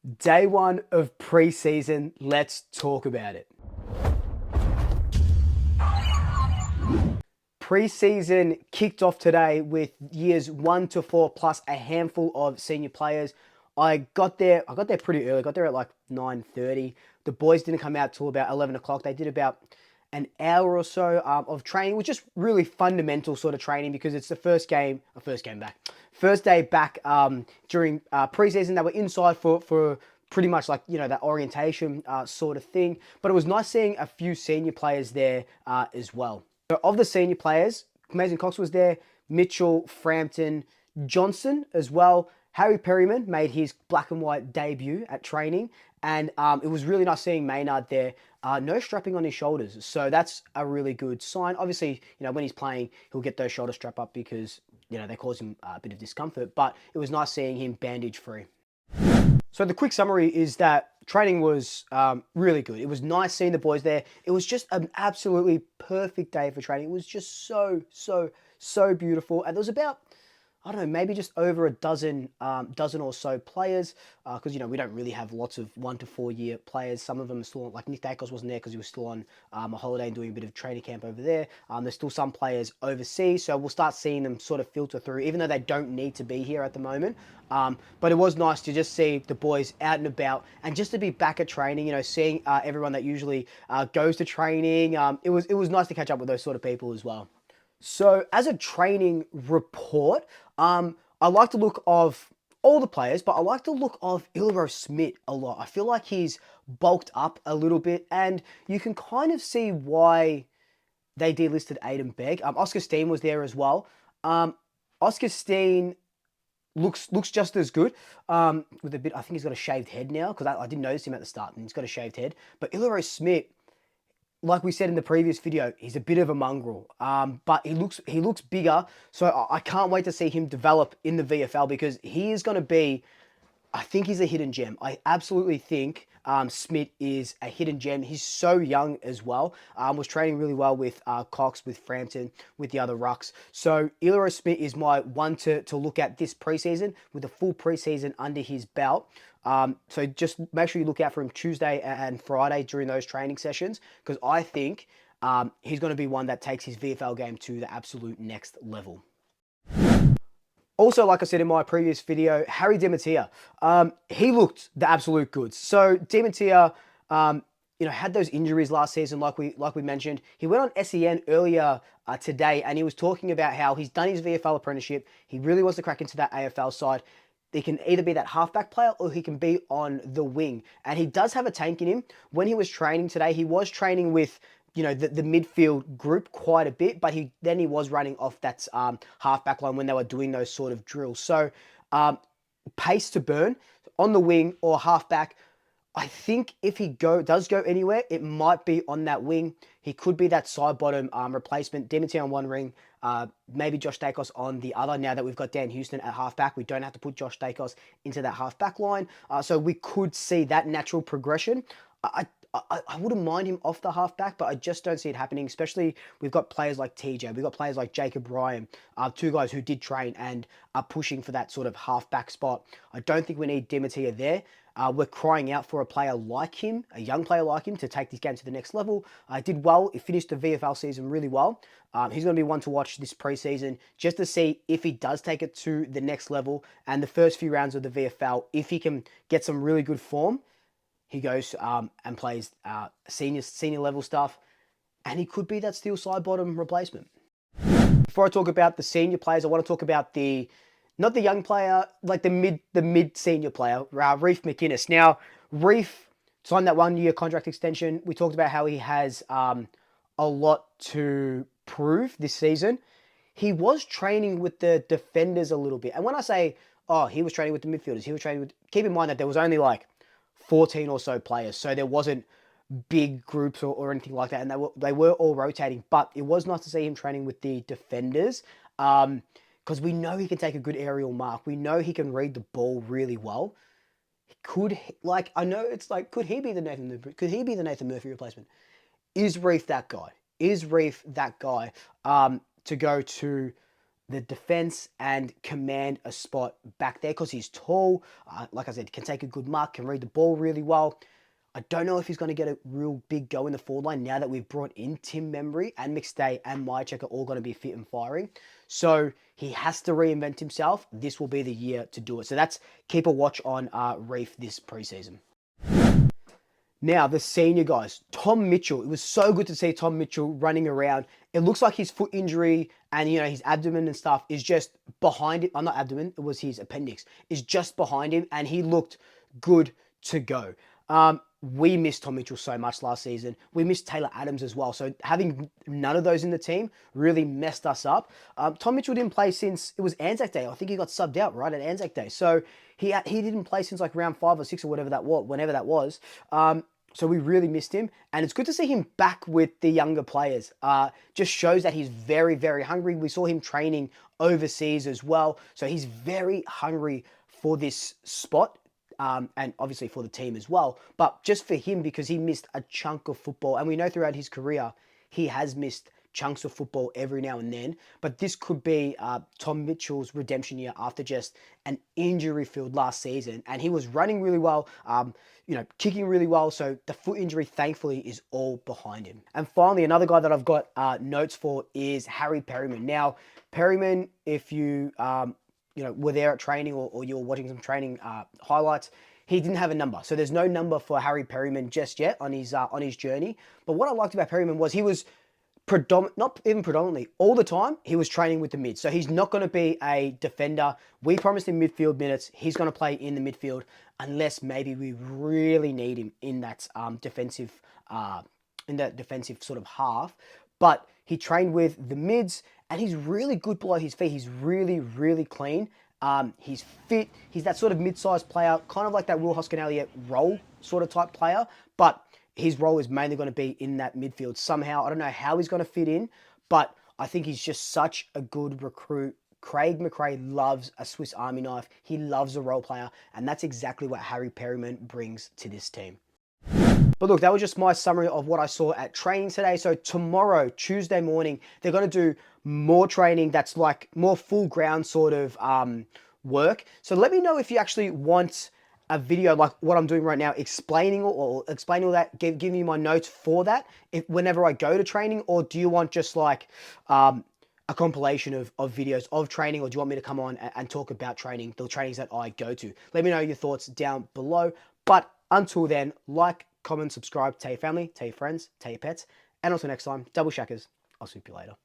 Day one of preseason, let's talk about it. Preseason kicked off today with years 1 to 4 plus a handful of senior players. I got there pretty early. I got there at like 9:30. The boys didn't come out till about 11 o'clock. They did about an hour or so of training, which is really fundamental sort of training because it's the first day back during preseason. They were inside for pretty much like, that orientation sort of thing. But it was nice seeing a few senior players there as well. So of the senior players, Mason Cox was there, Mitchell, Frampton, Johnson as well. Harry Perryman made his black and white debut at training, and it was really nice seeing Maynard there. No strapping on his shoulders, so that's a really good sign. Obviously, when he's playing, he'll get those shoulders strapped up because, they cause him a bit of discomfort, but it was nice seeing him bandage free. So the quick summary is that training was really good. It was nice seeing the boys there. It was just an absolutely perfect day for training. It was just so beautiful. And there was about, I don't know, maybe just over a dozen or so players, because we don't really have lots of 1 to 4 year players. Some of them are still on, like Nick Dacos wasn't there because he was still on a holiday and doing a bit of training camp over there. There's still some players overseas, so we'll start seeing them sort of filter through, even though they don't need to be here at the moment. But it was nice to just see the boys out and about and just to be back at training. Seeing everyone that usually goes to training. It was nice to catch up with those sort of people as well. So as a training report, I like the look of all the players, but I like the look of Ilro Smith a lot. I feel like he's bulked up a little bit, and you can kind of see why they delisted Aiden Begg. Oscar Steen was there as well. Oscar Steen looks just as good, with a bit. I think he's got a shaved head now because I didn't notice him at the start, and he's got a shaved head. But Ilro Smith, like we said in the previous video, he's a bit of a mongrel, but he looks bigger. So I can't wait to see him develop in the VFL because he is going to be. I think he's a hidden gem. I absolutely think Smith is a hidden gem. He's so young as well. Was training really well with Cox, with Frampton, with the other rucks. So Ilro Smith is my one to look at this preseason with a full preseason under his belt. So just make sure you look out for him Tuesday and Friday during those training sessions because I think he's going to be one that takes his VFL game to the absolute next level. Also, like I said in my previous video, Harry Detia, he looked the absolute goods. So Detia, had those injuries last season, like we mentioned. He went on SEN earlier today, and he was talking about how he's done his VFL apprenticeship. He really wants to crack into that AFL side. He can either be that halfback player or he can be on the wing. And he does have a tank in him. When he was training today, he was training with the midfield group quite a bit, but he was running off that halfback line when they were doing those sort of drills. So pace to burn on the wing or halfback. I think if he does go anywhere, it might be on that wing. He could be that side bottom replacement. Demeter on one ring, maybe Josh Dacos on the other. Now that we've got Dan Houston at halfback, we don't have to put Josh Dacos into that halfback line. So we could see that natural progression. I wouldn't mind him off the halfback, but I just don't see it happening, especially we've got players like TJ, we've got players like Jacob Ryan, two guys who did train and are pushing for that sort of halfback spot. I don't think we need Demeter there. We're crying out for a player like him, a young player like him, to take this game to the next level. Did well. He finished the VFL season really well. He's going to be one to watch this preseason just to see if he does take it to the next level. And the first few rounds of the VFL, if he can get some really good form, he goes and plays senior level stuff, and he could be that steel side bottom replacement. Before I talk about the senior players, I want to talk about not the young player, like the mid senior player, Reef McKinnon. Now, Reef signed that 1 year contract extension. We talked about how he has a lot to prove this season. He was training with the defenders a little bit, and when I say, he was training with the midfielders, he was training with. Keep in mind that there was only like 14 or so players, so there wasn't big groups or anything like that, and they were all rotating, but it was nice to see him training with the defenders, because we know he can take a good aerial mark. We know he can read the ball really well. I know it's like, could he be the Nathan Murphy replacement? Is Reef that guy? To go to the defense and command a spot back there because he's tall. Like I said, can take a good mark, can read the ball really well. I don't know if he's going to get a real big go in the forward line now that we've brought in Tim Membry and McStay and Mychek are all going to be fit and firing. So he has to reinvent himself. This will be the year to do it. So that's keep a watch on Reef this preseason. Now, the senior guys, Tom Mitchell. It was so good to see Tom Mitchell running around. It looks like his foot injury and, his abdomen and stuff is just behind it. Not abdomen, it was his appendix. Is just behind him, and he looked good to go. We missed Tom Mitchell so much last season. We missed Taylor Adams as well. So having none of those in the team really messed us up. Tom Mitchell didn't play since it was Anzac Day. I think he got subbed out right at Anzac Day. So he didn't play since like round 5 or 6 or whatever that was, whenever that was. So we really missed him. And it's good to see him back with the younger players. Just shows that he's very, very hungry. We saw him training overseas as well. So he's very hungry for this spot. And obviously for the team as well. But just for him, because he missed a chunk of football. And we know throughout his career, he has missed chunks of football every now and then. But this could be Tom Mitchell's redemption year after just an injury-filled last season. And he was running really well, kicking really well. So the foot injury, thankfully, is all behind him. And finally, another guy that I've got notes for is Harry Perryman. Now, Perryman, if you... were there at training or you were watching some training highlights, he didn't have a number. So there's no number for Harry Perryman just yet on his journey. But what I liked about Perryman was he was not even predominantly, all the time, he was training with the mid. So he's not going to be a defender. We promised him midfield minutes. He's going to play in the midfield unless maybe we really need him in that defensive sort of half. But he trained with the mids, and he's really good below his feet. He's really, really clean. He's fit. He's that sort of mid-sized player, kind of like that Will Hoskin-Elliott role sort of type player. But his role is mainly going to be in that midfield somehow. I don't know how he's going to fit in, but I think he's just such a good recruit. Craig McRae loves a Swiss Army knife. He loves a role player, and that's exactly what Harry Perryman brings to this team. But look, that was just my summary of what I saw at training today. So tomorrow, Tuesday morning, they're going to do more training that's like more full ground sort of work. So let me know if you actually want a video like what I'm doing right now, explaining all that, giving you my notes for that whenever I go to training, or do you want just like a compilation of videos of training, or do you want me to come on and talk about training, the trainings that I go to? Let me know your thoughts down below. But until then, like, comment, subscribe, tell your family, tell your friends, tell your pets, and until next time, double shackers. I'll see you later.